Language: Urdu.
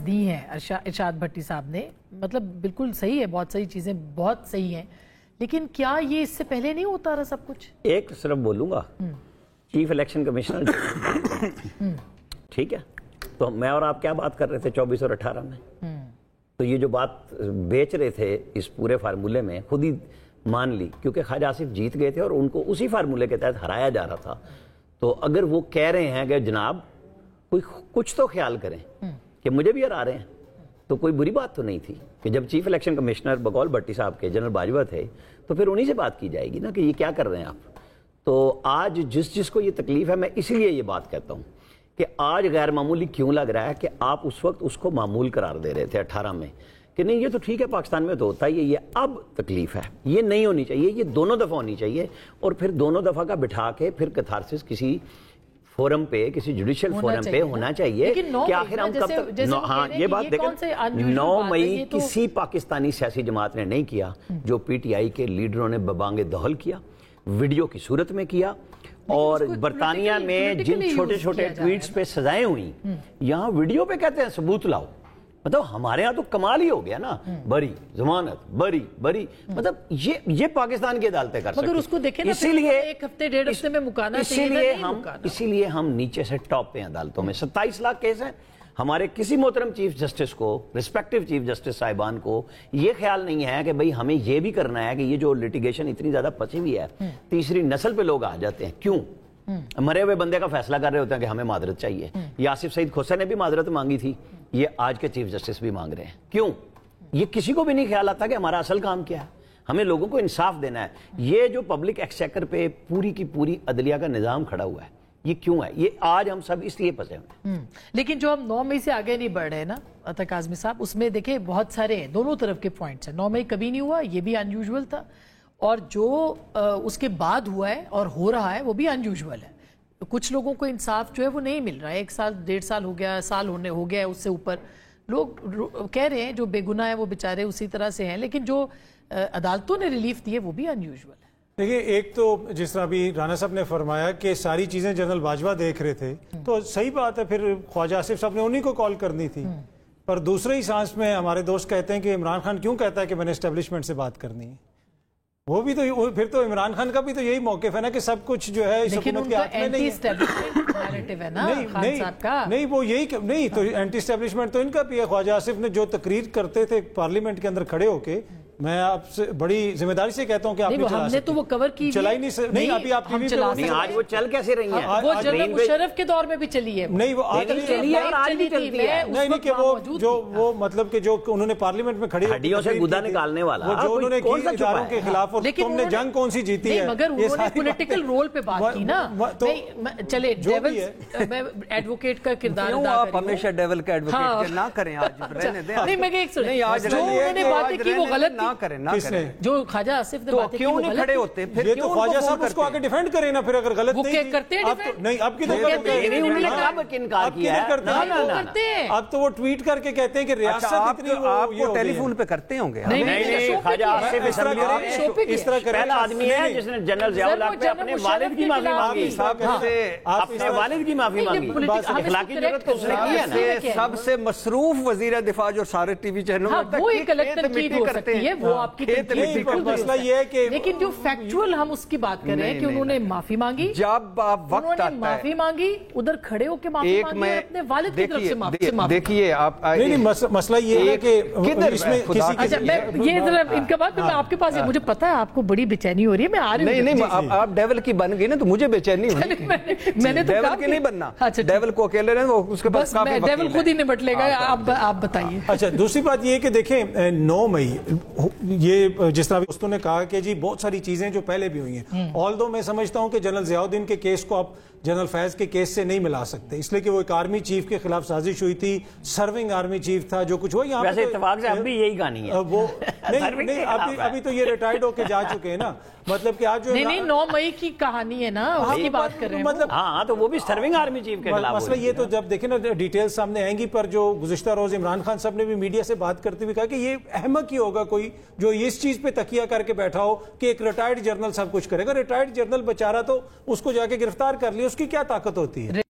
دی ہیں ارشاد بھٹی صاحب نے، مطلب بالکل صحیح ہے، بہت ساری چیزیں بہت صحیح ہیں، لیکن کیا یہ اس سے پہلے نہیں ہوتا رہا سب کچھ؟ ایک صرف بولوں گا، چیف الیکشن کمشنر ٹھیک ہے، تو میں اور آپ کیا بات کر رہے تھے 24 اور 18 میں، تو یہ جو بات بیچ رہے تھے اس پورے فارمولے میں خود ہی مان لی، کیونکہ خواجہ آصف جیت گئے تھے اور ان کو اسی فارمولے کے تحت ہرایا جا رہا تھا. تو اگر وہ کہہ رہے ہیں کہ جناب کوئی کچھ تو خیال کریں کہ مجھے بھی ہرا رہے ہیں، تو کوئی بری بات تو نہیں تھی کہ جب چیف الیکشن کمشنر بقول بھٹی صاحب کے جنرل باجوہ تھے تو پھر انہی سے بات کی جائے گی نا کہ یہ کیا کر رہے ہیں آپ. تو آج جس کو یہ تکلیف ہے، میں اسی لیے یہ بات کہتا ہوں کہ آج غیر معمولی کیوں لگ رہا ہے کہ آپ اس وقت اس کو معمول قرار دے رہے تھے 18 میں کہ نہیں یہ تو ٹھیک ہے پاکستان میں تو ہوتا ہی ہے، یہ اب تکلیف ہے، یہ نہیں ہونی چاہیے، یہ دونوں دفعہ ہونی چاہیے، اور پھر دونوں دفعہ کا بٹھا کے پھر کیتھارسس کسی فورم پہ، کسی جوڈیشل فورم پہ ہونا چاہیے کہ آخر ہم کب تک. ہاں یہ بات دیکھیں، 9 مئی کسی پاکستانی سیاسی جماعت نے نہیں کیا جو پی ٹی آئی کے لیڈروں نے ببانگ دہل کیا، ویڈیو کی صورت میں کیا، اور برطانیہ میں جن چھوٹے چھوٹے ٹویٹس پہ سزائیں ہوئیں یہاں ویڈیو پہ کہتے ہیں ثبوت لاؤ. مطلب ہمارے ہاں تو کمال ہی ہو گیا نا، بری ضمانت بری، مطلب یہ پاکستان کی عدالتیں کر سکتی. مگر اس کو دیکھیں نا، اسی لیے ایک ہفتے ڈیڑھ ہفتے میں مکانا چاہیے، اسی لیے ہم نیچے سے ٹاپ پہ ہیں عدالتوں میں. 27 لاکھ کیس ہیں. ہمارے کسی محترم چیف جسٹس کو، ریسپیکٹیو چیف جسٹس صاحبان کو یہ خیال نہیں ہے کہ بھئی ہمیں یہ بھی کرنا ہے کہ یہ جو لیٹیگیشن اتنی زیادہ پھنسی ہوئی ہے، تیسری نسل پہ لوگ آ جاتے ہیں. کیوں؟ مرے ہوئے بندے کا فیصلہ کر رہے ہوتے ہیں کہ ہمیں معذرت چاہیے. یہ آصف سعید کھوسہ نے بھی معذرت مانگی تھی، یہ آج کے چیف جسٹس بھی مانگ رہے ہیں. کیوں؟ یہ کسی کو بھی نہیں خیال آتا کہ ہمارا اصل کام کیا ہے، ہمیں لوگوں کو انصاف دینا ہے. یہ جو پبلک ایکسچیکر پہ پوری کی پوری عدلیہ کا نظام کھڑا ہوا ہے، یہ کیوں ہے؟ یہ آج ہم سب اس لیے پھنسے ہوئے ہیں. لیکن جو ہم 9 مئی سے آگے نہیں بڑھ رہے نا عطا کاظمی صاحب، اس میں دیکھیں بہت سارے ہیں، دونوں طرف کے پوائنٹس ہیں. 9 مئی کبھی نہیں ہوا، یہ بھی انیوژول تھا، اور جو اس کے بعد ہوا ہے اور ہو رہا ہے وہ بھی انیوژول ہے. کچھ لوگوں کو انصاف جو ہے وہ نہیں مل رہا ہے. 1 سال 1.5 سال ہو گیا، سال ہو گیا ہے، اس سے اوپر لوگ کہہ رہے ہیں جو بے گناہ ہیں وہ بیچارے اسی طرح سے ہیں، لیکن جو عدالتوں نے ریلیف دیے وہ بھی انیوژول ہے. دیکھیں، ایک تو جس طرح ابھی رانا صاحب نے فرمایا کہ ساری چیزیں جنرل باجوہ دیکھ رہے تھے، تو صحیح بات ہے، پھر خواجہ آصف صاحب نے انہی کو کال کرنی تھی. پر دوسرے ہی سانس میں ہمارے دوست کہتے ہیں کہ عمران خان کیوں کہتا ہے کہ میں نے اسٹیبلشمنٹ سے بات کرنی ہے. وہ بھی تو پھر تو عمران خان کا بھی تو یہی موقف ہے نا کہ سب کچھ جو ہے اس حکومت کے ہاتھ میں نہیں ہے. نہیں وہ یہی نہیں تو اینٹی اسٹیبلشمنٹ تو ان کا بھی ہے. خواجہ آصف نے جو تقریر کرتے تھے پارلیمنٹ کے اندر کھڑے ہو کے، میں آپ سے بڑی ذمہ داری سے کہتا ہوں کہ آپ نہیں چلا سکتے. تو وہ کور کی چلائی نہیں، ابھی آپ ٹی وی پہ نہیں. آج وہ چل کیسے رہی ہیں؟ وہ جنرل مشرف کے دور میں بھی چلی ہے. نہیں وہ آج چلی ہے اور آج بھی چلتی ہے. نہیں کہ وہ مطلب کہ جو انہوں نے پارلیمنٹ میں کھڑی ہڈیوں سے گودا نکالنے والا، وہ جو انہوں نے کی اداروں کے خلاف، اور تم نے جنگ کون سی جیتی ہے. مگر انہوں نے پولیٹیکل رول پہ بات کی نا. چلے میں ایڈوکیٹ کا کردار ادا کروں، آپ ہمیشہ ڈیول کا ایڈوکیٹ نہ کریں. آج رہنے دیں. نہیں میں ایک سن، جو انہوں نے باتیں کی وہ غلط نہ کریں. جو خواجہ آصف نے باتیں کی وہ غلط کھڑے ہوتے پھر یہ تو خواجہ صاحب اس کو آگے ڈیفینڈ کریں نا. پھر اگر غلط نہیں کرتے ہیں نہیں، اب کی تو انہوں نے کب انکار کیا ہے؟ اب تو وہ ٹویٹ کر کے کہتے ہیں کہ ریاست اتنی آپ کو ٹیلی فون پہ کرتے ہوں گے. نہیں، خواجہ آصف اس طرح پہلا آدمی ہے جس نے جنرل ضیاء الحق پہ اپنے والد کی معافی مانگی، اپنے والد کی معافی مانگی. اخلاقی جرات تو اس نے کی ہے نا. سب سے مصروف وزیر دفاع جو سارے ٹی وی چینلوں میں وہ ایک الگ تنقید ہو سکتی ہے، وہ آپ کی مسئلہ یہ ہے کہ لیکن جو فیکچول ہم اس کی بات کر رہے ہیں کہ انہوں نے معافی مانگی، جب وقت آتا ہے معافی مانگی، ادھر کھڑے ہو کے معافی مانگی، اپنے والد کی طرف سے معافی. دیکھیے آپ، نہیں مسئلہ یہ ہے کہ اس میں اچھا میں یہ ذرا ان کا بات میں آپ کے پاس ہے، مجھے پتا ہے آپ کو بڑی بے چینی ہو رہی ہے، میں آ رہی ہوں. نہیں آپ ڈیول کی بن گئی نا تو مجھے بے چینی ہونی. میں نے تو ڈیول کی نہیں بننا، ڈیول کو اکیلے رہے اس کے پاس کافی وقت ہے. ڈیول خود ہی نمٹ لے گا. آپ بتائیے. اچھا دوسری بات یہ کہ دیکھیں 9 مئی یہ جس طرح دوستوں نے کہا کہ جی بہت ساری چیزیں جو پہلے بھی ہوئی ہیں، آلدو میں سمجھتا ہوں کہ جنرل ضیاء الدین کے کیس کو آپ جنرل فیض کے کیس سے نہیں ملا سکتے، اس لیے کہ وہ ایک آرمی چیف کے خلاف سازش ہوئی تھی، سرونگ آرمی چیف تھا، جو کچھ ہوا یہاں ویسے اتفاق سے اب بھی یہی کہانی ہے. وہ نہیں ابھی تو یہ ریٹائرڈ ہو کے جا چکے ہیں نا. مطلب کہ آج جو نہیں 9 مئی کی کہانی ہے نا، اس کی بات کر رہے ہیں. مطلب ہاں تو وہ بھی سرونگ آرمی چیف کے خلاف. مسئلہ یہ تو جب دیکھیں نا ڈیٹیل سامنے آئیں گی، پر جو گزشتہ روز عمران خان صاحب نے بھی میڈیا سے بات کرتے ہوئے کہا کہ یہ احمق ہی ہوگا کوئی جو اس چیز پہ تکیہ کر کے بیٹھا ہو کہ ایک ریٹائرڈ جنرل سب کچھ کرے گا. ریٹائرڈ جنرل بیچارہ تو اس کو جا کے گرفتار کر لیا، اس کی کیا طاقت ہوتی ہے؟